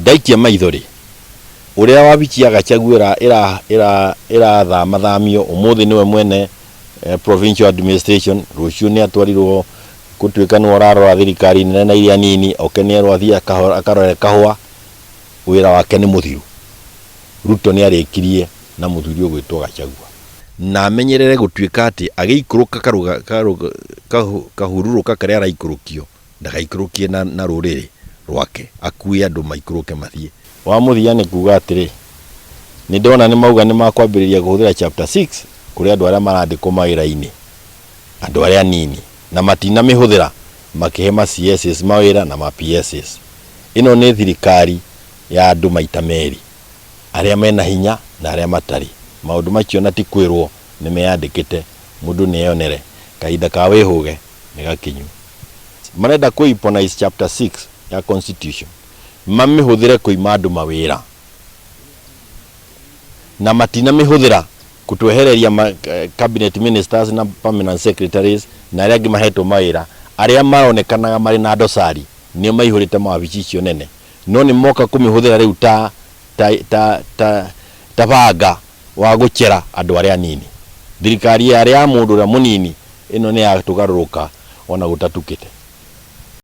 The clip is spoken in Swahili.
ndaikia maithori uria wabikia Gachagua ira thama thamio umuthi niwe mwene provincial administration rucio ni atwarirwo kutuika no rarora thirikari nene iria nini okenierwo athia akarore kahwa wira wake ni muthiru. Ruto ni arikirie na muthuri ogwitwo Gachagua na amenyerere gutuika ati agiikuruka kahururuka karia araikurukio ndagaikurukie na ruriri rwake akuye andu maikuruke mathie wa muthia ni kuga atiri ni ndona ni mauga ni makwambiriria kuhuthira chapter 6 kuri andu aria marandikwo mawira-ini andu aria nini na matina mihuthira makihe ma CSS mawira na ma PSS. Ino ni thirikari ya andu maita meri aria mena hinya na aria matari. Maundu macio na ti kwirwo ni meyandikite mundu ni yonere kaida ka wihuge ni gakinyu. Marenda kuiponize chapter 6 ya constitution mamihuthire kuima andu mawira na matina mihuthira kutwehereria cabinet ministers na permanent secretaries na aria mahetwo mawira aria maronekanaga mari na dosari ni maihurite mawabici icio nene no ni moka kumihuthira riu ta banga wa guchera andu aria nini. Thirikari aria mundu ria munini ino ni ya tugaruruka ona gutatukite.